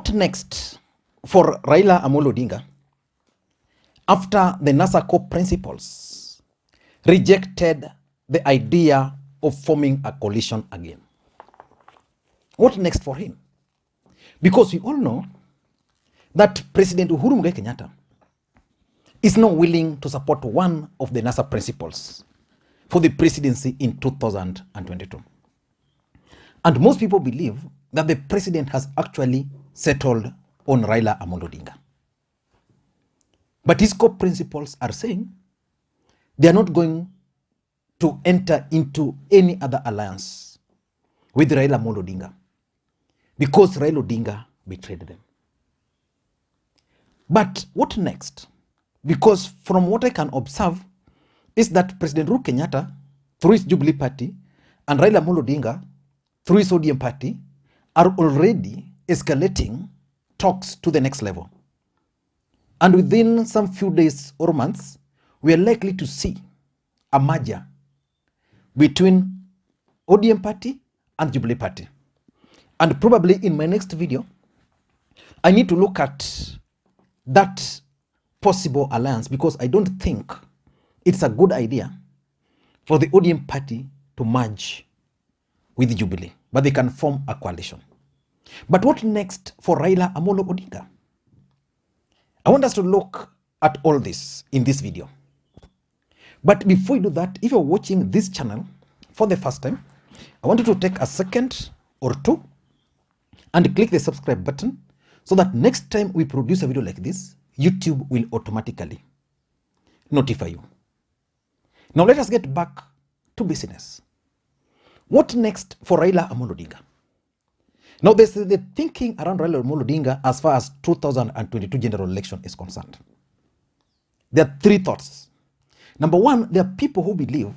What next for Raila Amolo Odinga after the NASA core principles rejected the idea of forming a coalition again? What next for him? Because we all know that President Uhuru Kenyatta is not willing to support one of the NASA principles for the presidency in 2022. And most people believe that the president has actually settled on Raila Amolo Odinga. But his core principles are saying they are not going to enter into any other alliance with Raila Amolo Odinga because Raila Odinga betrayed them. But what next? Because from what I can observe is that President Uhuru Kenyatta, through his Jubilee Party, and Raila Amolo Odinga, through his ODM Party, are already escalating talks to the next level. And within some few days or months, we are likely to see a merger between ODM Party and Jubilee Party. And probably in my next video, I need to look at that possible alliance because I don't think it's a good idea for the ODM Party to merge with Jubilee, but they can form a coalition. But what next for Raila Amolo Odinga? I want us to look at all this in this video. But before we do that, if you're watching this channel for the first time, I want you to take a second or two and click the subscribe button so that next time we produce a video like this, YouTube will automatically notify you. Now let us get back to business. What next for Raila Amolo Odinga? Now there's the thinking around Raila Amolo Odinga as far as 2022 general election is concerned. There are three thoughts. Number one, there are people who believe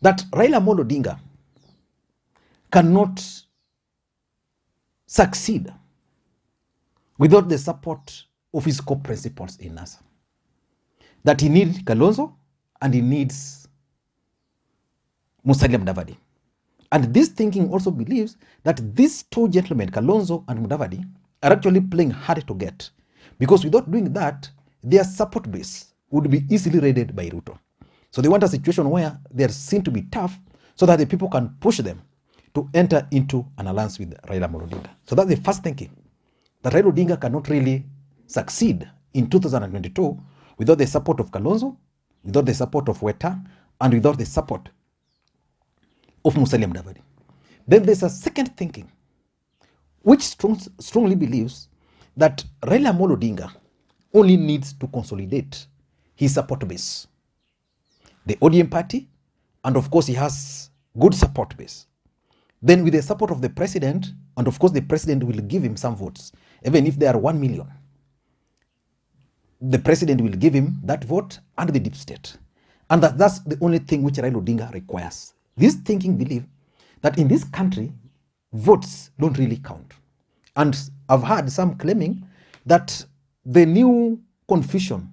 that Raila Amolo Odinga cannot succeed without the support of his core principles in NASA. That he needs Kalonzo and he needs Musalia Mudavadi. And this thinking also believes that these two gentlemen, Kalonzo and Mudavadi, are actually playing hard to get. Because without doing that, their support base would be easily raided by Ruto. So they want a situation where they are seen to be tough so that the people can push them to enter into an alliance with Raila Amolo Odinga. So that's the first thinking, that Raila Odinga cannot really succeed in 2022 without the support of Kalonzo, without the support of Weta, and without the support of Musalia Mudavadi. Then there's a second thinking, which strongly believes that Raila Amolo Odinga only needs to consolidate his support base. The ODM Party, and of course he has good support base. Then with the support of the president, and of course the president will give him some votes, even if they are 1 million. The president will give him that vote and the deep state. And that's the only thing which Raila Odinga requires. This thinking believe that in this country, votes don't really count. And I've heard some claiming that the new confusion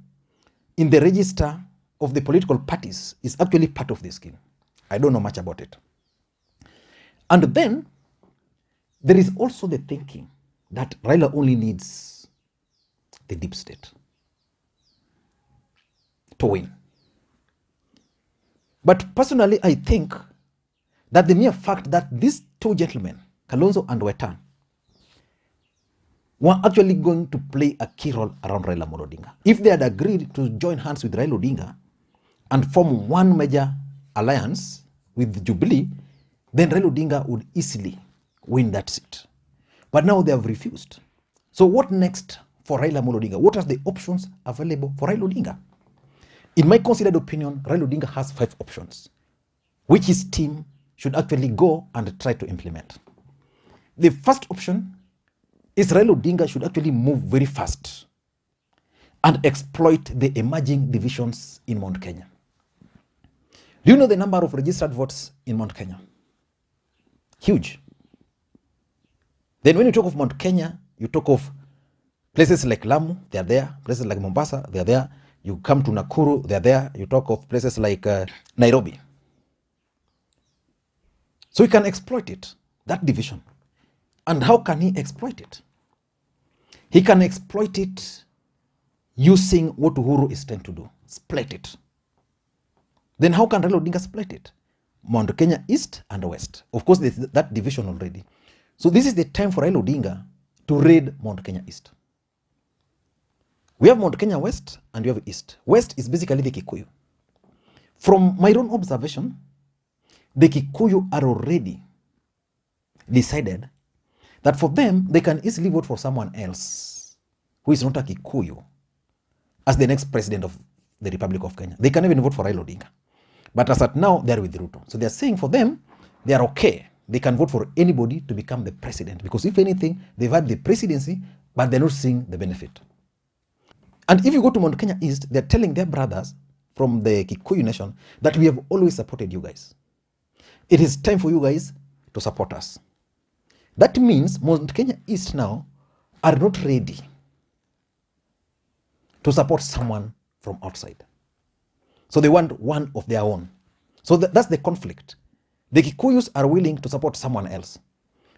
in the register of the political parties is actually part of the scheme. I don't know much about it. And then there is also the thinking that Raila only needs the deep state to win. But personally, I think that the mere fact that these two gentlemen, Kalonzo and Weta, were actually going to play a key role around Raila Amolo Odinga. If they had agreed to join hands with Raila Odinga and form one major alliance with Jubilee, then Raila Odinga would easily win that seat. But now they have refused. So what next for Raila Amolo Odinga? What are the options available for Raila Odinga? In my considered opinion, Raila Odinga has 5 options, which his team should actually go and try to implement. The first option is Raila Odinga should actually move very fast and exploit the emerging divisions in Mount Kenya. Do you know the number of registered votes in Mount Kenya? Huge. Then when you talk of Mount Kenya, you talk of places like Lamu, they are there. Places like Mombasa, they are there. You come to Nakuru, they are there. You talk of places like Nairobi. So he can exploit it, that division. And how can he exploit it? He can exploit it using what Uhuru is trying to do, split it. Then how can Raila Odinga split it? Mount Kenya East and West. Of course, there's that division already. So this is the time for Raila Odinga to raid Mount Kenya East. We have Mount Kenya West and we have East. West is basically the Kikuyu. From my own observation, the Kikuyu are already decided that for them, they can easily vote for someone else who is not a Kikuyu as the next president of the Republic of Kenya. They can even vote for Raila Odinga. But as at now, they're with Ruto. So they're saying for them, they are okay. They can vote for anybody to become the president. Because if anything, they've had the presidency, but they're not seeing the benefit. And if you go to Mount Kenya East, they're telling their brothers from the Kikuyu nation that we have always supported you guys. It is time for you guys to support us. That means Mount Kenya East now are not ready to support someone from outside. So they want one of their own. So that's the conflict. The Kikuyus are willing to support someone else.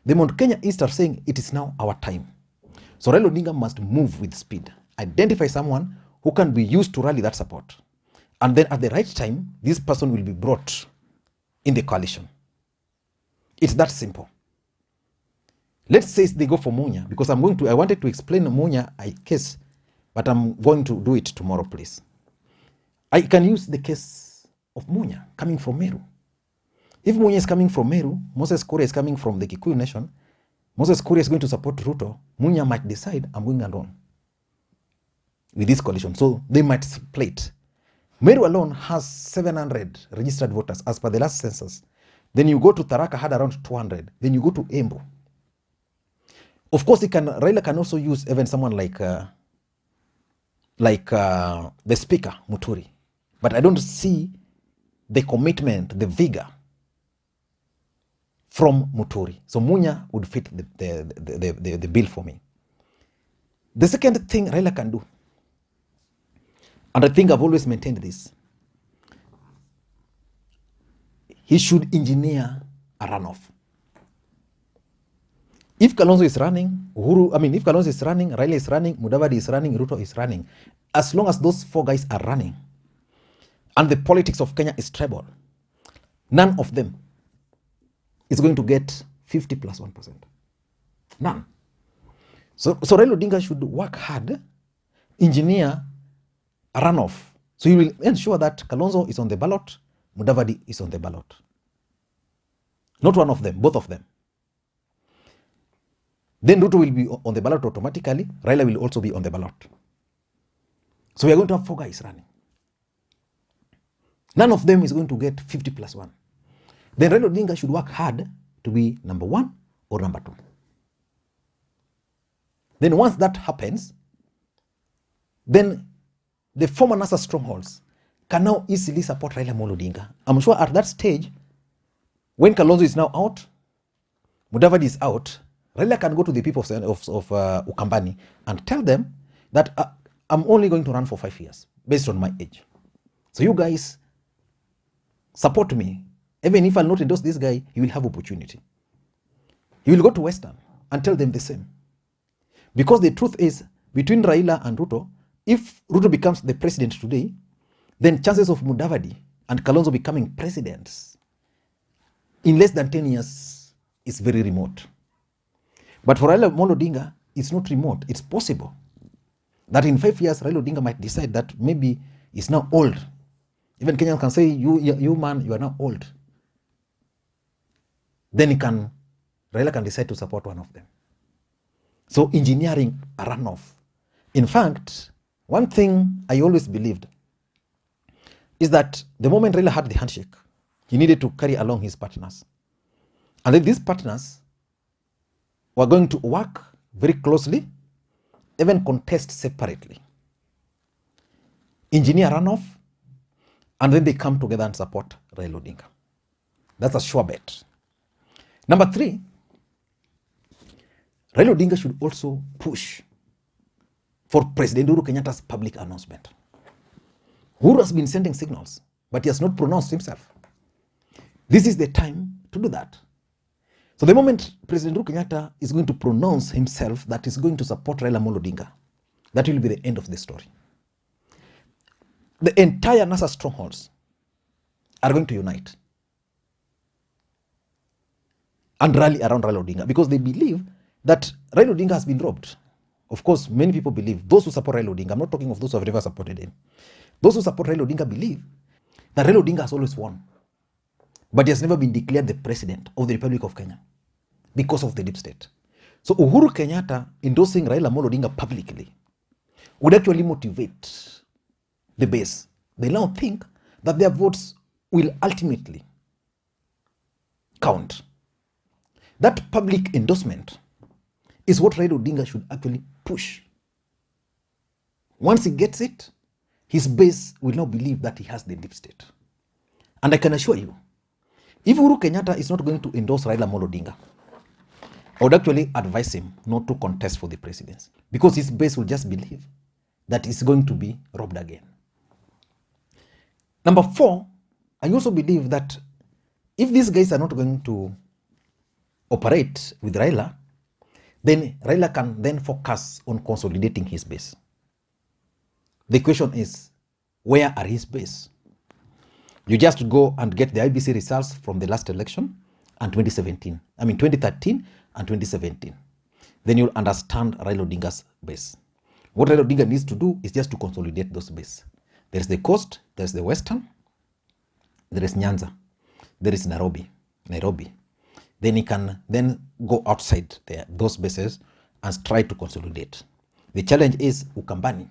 The Mount Kenya East are saying it is now our time. So Raila Odinga must move with speed. Identify someone who can be used to rally that support. And then at the right time, this person will be brought in the coalition. It's that simple. Let's say they go for Munya, because I wanted to explain Munya case, but I'm going to do it tomorrow, please. I can use the case of Munya coming from Meru. If Munya is coming from Meru, Moses Kuria is coming from the Kikuyu nation, Moses Kuria is going to support Ruto, Munya might decide, I'm going alone with this coalition. So they might split. Meru alone has 700 registered voters as per the last census. Then you go to Tharaka, had around 200. Then you go to Embu. Of course, Raila can also use even someone like the speaker, Muturi. But I don't see the commitment, the vigor from Muturi. So Munya would fit the bill for me. The second thing Raila can do, and I think I've always maintained this, he should engineer a runoff. If Kalonzo is running, if Kalonzo is running, Raila is running, Mudavadi is running, Ruto is running, as long as those four guys are running, and the politics of Kenya is tribal, none of them is going to get 50 plus 1%. None. So Raila Odinga should work hard, engineer a runoff. So he will ensure that Kalonzo is on the ballot, Mudavadi is on the ballot. Not one of them, both of them. Then Ruto will be on the ballot automatically. Raila will also be on the ballot. So we are going to have four guys running. None of them is going to get 50 plus 1. Then Raila Odinga should work hard to be number 1 or number 2. Then once that happens, then the former NASA strongholds can now easily support Raila Amolo Odinga. I'm sure at that stage, when Kalonzo is now out, Mudavadi is out, Raila can go to the people of Ukambani and tell them that I'm only going to run for 5 years based on my age. So you guys support me. Even if I'll not endorse this guy, he will have opportunity. He will go to Western and tell them the same. Because the truth is, between Raila and Ruto, if Ruto becomes the president today, then chances of Mudavadi and Kalonzo becoming presidents in less than 10 years is very remote. But for Raila Amolo Odinga, it's not remote. It's possible that in 5 years, Raila Odinga might decide that maybe he's now old. Even Kenyans can say, you man, you are now old. Then Raila can decide to support one of them. So engineering a runoff. In fact, one thing I always believed is that the moment Raila had the handshake, he needed to carry along his partners. And then these partners were going to work very closely, even contest separately. Engineer runoff, and then they come together and support Raila Odinga. That's a sure bet. Number 3, Raila Odinga should also push for President Uhuru Kenyatta's public announcement. Uhuru has been sending signals, but he has not pronounced himself. This is the time to do that. So the moment President Uhuru Kenyatta is going to pronounce himself that is going to support Raila Odinga, that will be the end of the story. The entire NASA strongholds are going to unite and rally around Raila Odinga because they believe that Raila Odinga has been robbed. Of course, many people believe, those who support Raila Odinga, I'm not talking of those who have never supported him. Those who support Raila Odinga believe that Raila Odinga has always won, but he has never been declared the president of the Republic of Kenya because of the deep state. So Uhuru Kenyatta endorsing Raila Odinga publicly would actually motivate the base. They now think that their votes will ultimately count. That public endorsement is what Raila Odinga should actually push. Once he gets it, his base will now believe that he has the deep state. And I can assure you, if Uhuru Kenyatta is not going to endorse Raila Odinga, I would actually advise him not to contest for the presidency because his base will just believe that he's going to be robbed again. Number 4, I also believe that if these guys are not going to operate with Raila, then Raila can then focus on consolidating his base. The question is, where are his base? You just go and get the IBC results from the last election and 2013 and 2017. Then you'll understand Raila Odinga's base. What Raila Odinga needs to do is just to consolidate those base. There's the coast, there's the western, there is Nyanza, there is Nairobi. Then he can then go outside there, those bases and try to consolidate. The challenge is Ukambani.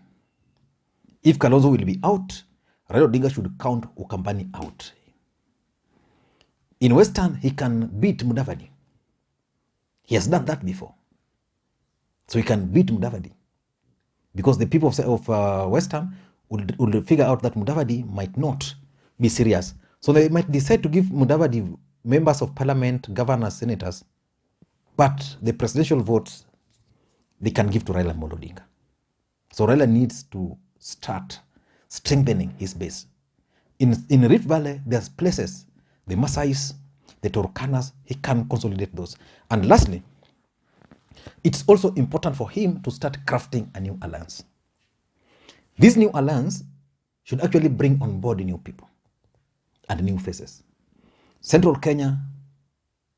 If Kalonzo will be out, Raila Odinga should count Ukambani out. In Western, he can beat Mudavadi. He has done that before. So he can beat Mudavadi. Because the people of Western will figure out that Mudavadi might not be serious. So they might decide to give Mudavadi members of parliament, governors, senators, but the presidential votes they can give to Raila Odinga. So Raila needs to start strengthening his base. In Rift Valley, there's places, the Masais, the Turkanas, he can consolidate those. And lastly, it's also important for him to start crafting a new alliance. This new alliance should actually bring on board new people and new faces. Central Kenya,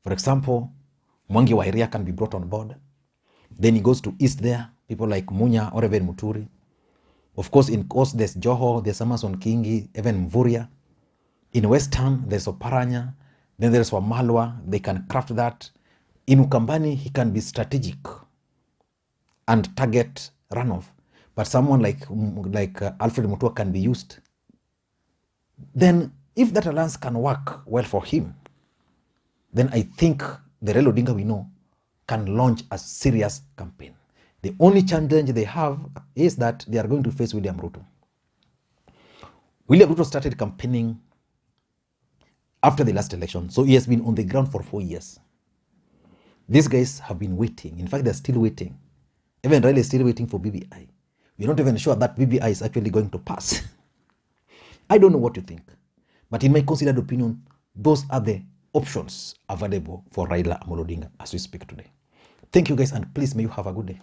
for example, Mwangi wa Iria can be brought on board. Then he goes to East there, people like Munya or even Muturi. Of course, in Coast, there's Joho, there's Amason Kingi, even Mvuria. In Western, there's Oparanya. Then there's Wamalwa, they can craft that. In Ukambani, he can be strategic and target runoff. But someone like Alfred Mutua can be used. Then if that alliance can work well for him, then I think the Raila Odinga we know can launch a serious campaign. The only challenge they have is that they are going to face William Ruto. William Ruto started campaigning after the last election, so he has been on the ground for 4 years. These guys have been waiting. In fact, they're still waiting. Even Raila is still waiting for BBI. We're not even sure that BBI is actually going to pass. I don't know what you think. But in my considered opinion, those are the options available for Raila Odinga as we speak today. Thank you guys, and please may you have a good day.